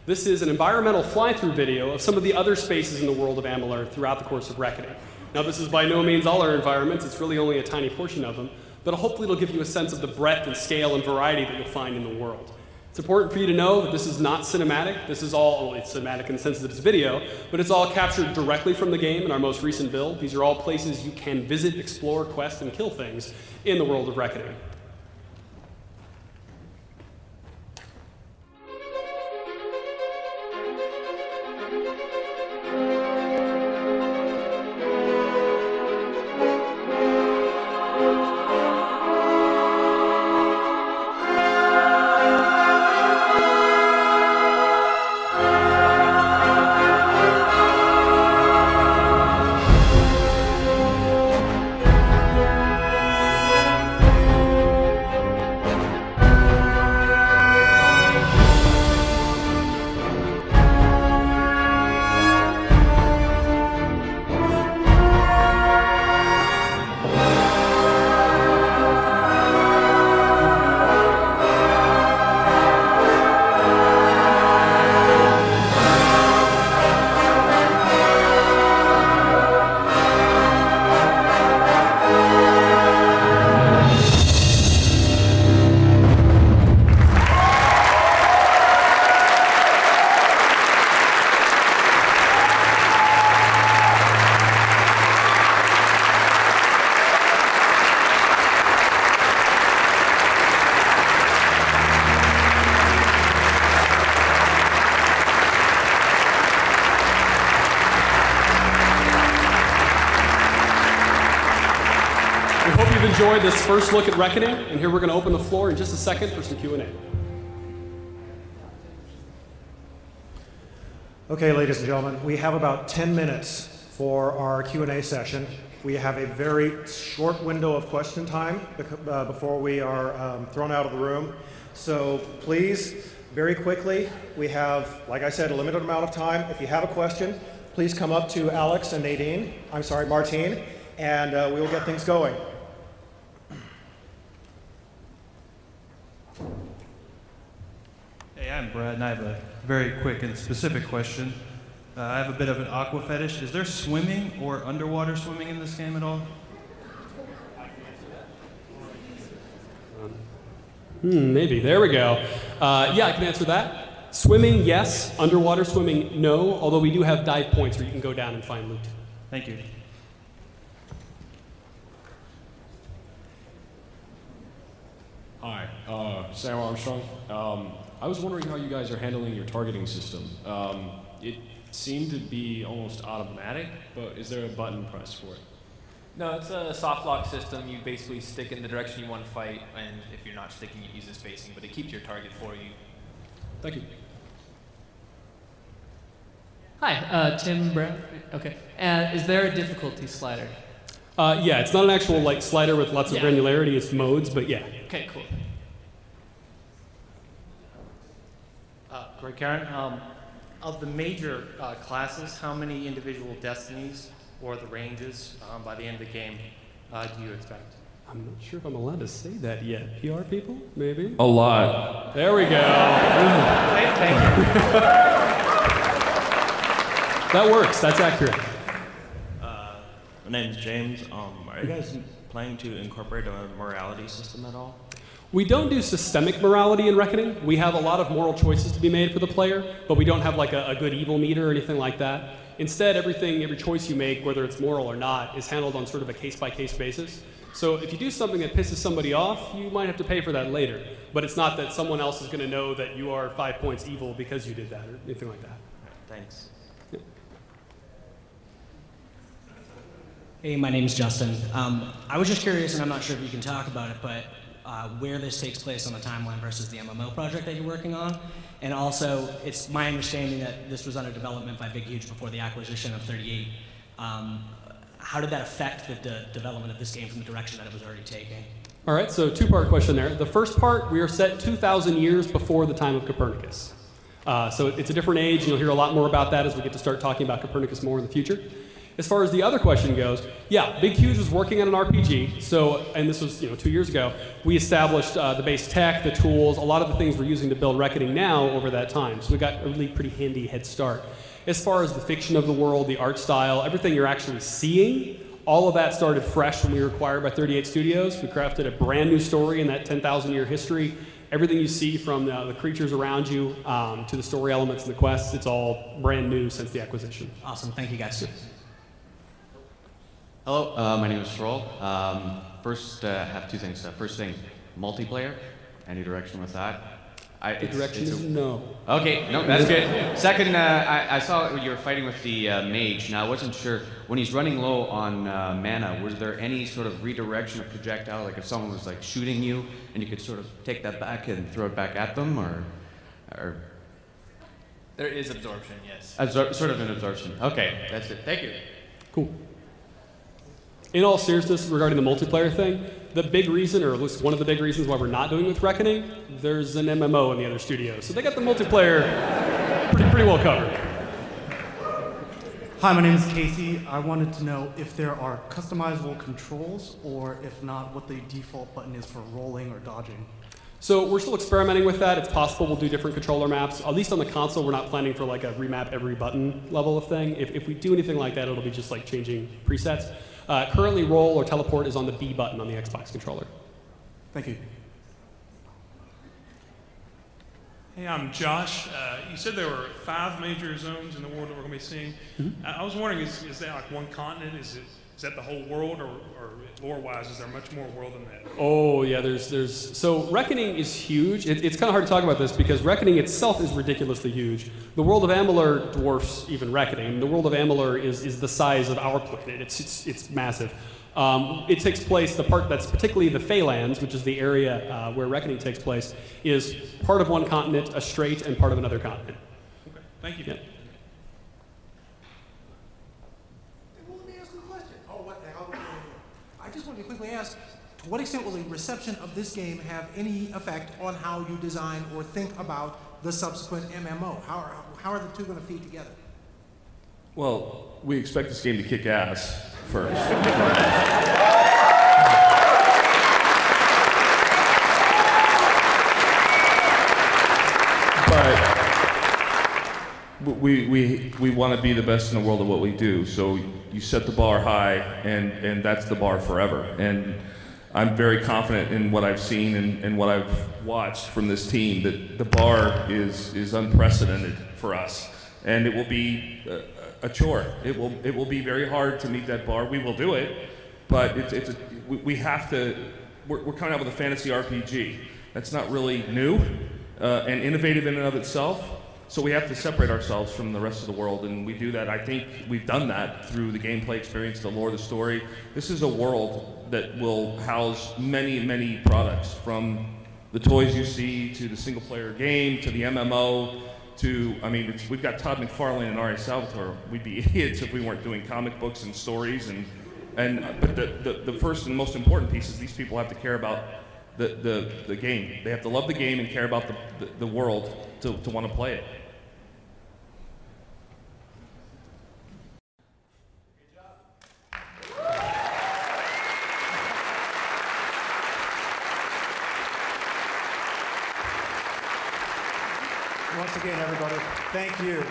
This is an environmental fly-through video of some of the other spaces in the world of Amalur throughout the course of Reckoning. Now, this is by no means all our environments. It's really only a tiny portion of them, but hopefully it'll give you a sense of the breadth and scale and variety that you'll find in the world. It's important for you to know that this is not cinematic. This is all, well, it's cinematic in the sense that it's video, but it's all captured directly from the game in our most recent build. These are all places you can visit, explore, quest, and kill things in the world of Reckoning. Enjoyed this first look at Reckoning, and here we're going to open the floor in just a second for some Q&A. Okay, ladies and gentlemen, we have about 10 minutes for our Q&A session. We have a very short window of question time before we are thrown out of the room. So please, very quickly, we have, like I said, a limited amount of time. If you have a question, please come up to Alex and Martine, and we will get things going. Hey, I'm Brad, and I have a very quick and specific question. I have a bit of an aqua fetish. Is there swimming or underwater swimming in this game at all? Maybe. There we go. Yeah, I can answer that. Swimming, yes. Underwater swimming, no. Although we do have dive points where you can go down and find loot. Thank you. Hi, Sam Armstrong. I was wondering how you guys are handling your targeting system. It seemed to be almost automatic, but is there a button press for it? No, it's a soft lock system. You basically stick in the direction you want to fight, and if you're not sticking, it uses spacing, but it keeps your target for you. Thank you. Hi, Tim Brown. Okay. Is there a difficulty slider? Yeah, it's not an actual like slider with lots of granularity. It's modes, but yeah. Okay, cool. Greg Karen, of the major classes, how many individual destinies or the ranges by the end of the game do you expect? I'm not sure if I'm allowed to say that yet. PR people, maybe? A lot. There we go. Thank you. That works. That's accurate. My name's James. Are you guys planning to incorporate a morality system at all? We don't do systemic morality in Reckoning. We have a lot of moral choices to be made for the player, but we don't have like a good evil meter or anything like that. Instead, every choice you make, whether it's moral or not, is handled on sort of a case-by-case basis. So if you do something that pisses somebody off, you might have to pay for that later. But it's not that someone else is going to know that you are 5 points evil because you did that or anything like that. Thanks. Yeah. Hey, my name's Justin. I was just curious, and I'm not sure if you can talk about it, but where this takes place on the timeline versus the MMO project that you're working on. And also, it's my understanding that this was under development by Big Huge before the acquisition of 38. How did that affect the development of this game from the direction that it was already taking? All right, so two-part question there. The first part, we are set 2,000 years before the time of Copernicus. So it's a different age, and you'll hear a lot more about that as we get to start talking about Copernicus more in the future. As far as the other question goes, yeah, Big Huge was working on an RPG. So, and this was 2 years ago. We established the base tech, the tools, a lot of the things we're using to build Reckoning now over that time. So we got a really pretty handy head start. As far as the fiction of the world, the art style, everything you're actually seeing, all of that started fresh when we were acquired by 38 Studios. We crafted a brand new story in that 10,000-year history. Everything you see from the creatures around you to the story elements and the quests, it's all brand new since the acquisition. Awesome. Thank you, guys. Hello, my name is Stroll. First, I have two things. First thing, multiplayer. Any direction with that? The direction is no. Okay, no, that's good. Second, I saw you were fighting with the mage. Now, I wasn't sure, when he's running low on mana, was there any sort of redirection of projectile, like if someone was like shooting you, and you could sort of take that back and throw it back at them, or? There is absorption, yes. Sort of an absorption. Okay, that's it. Thank you. Cool. In all seriousness, regarding the multiplayer thing, the big reason, or at least one of the big reasons why we're not doing with Reckoning, there's an MMO in the other studios. So they got the multiplayer pretty well covered. Hi, my name is Casey. I wanted to know if there are customizable controls, or if not, what the default button is for rolling or dodging. So we're still experimenting with that. It's possible we'll do different controller maps. At least on the console, we're not planning for like a remap every button level of thing. If we do anything like that, it'll be just like changing presets. Currently, roll or teleport is on the B button on the Xbox controller. Thank you. Hey, I'm Josh. You said there were 5 major zones in the world that we're going to be seeing. Mm-hmm. I was wondering, is that like one continent? Is that the whole world, or lore-wise, is there much more world than that? Oh yeah, so Reckoning is huge. It's kind of hard to talk about this because Reckoning itself is ridiculously huge. The world of Amalur dwarfs even Reckoning. The world of Amalur is the size of our planet. It's massive. It takes place, the part that's particularly the Phalanx, which is the area where Reckoning takes place, is part of one continent, a strait, and part of another continent. Okay, thank you. Yeah. I just wanted to quickly ask, to what extent will the reception of this game have any effect on how you design or think about the subsequent MMO? How are the two going to feed together? Well, we expect this game to kick ass first. But we want to be the best in the world at what we do. So you set the bar high, and that's the bar forever. And I'm very confident in what I've seen and what I've watched from this team, that the bar is unprecedented for us. And it will be a chore. It will be very hard to meet that bar. We will do it, but we have to. We're coming out with a fantasy RPG. That's not really new and innovative in and of itself. So we have to separate ourselves from the rest of the world, and we do that. I think we've done that through the gameplay experience, the lore, the story. This is a world that will house many, many products, from the toys you see to the single-player game to the MMO to, I mean, we've got Todd McFarlane and R.A. Salvatore. We'd be idiots if we weren't doing comic books and stories. But the first and most important piece is these people have to care about the game. They have to love the game and care about the world to want to play it. Once again, everybody, thank you.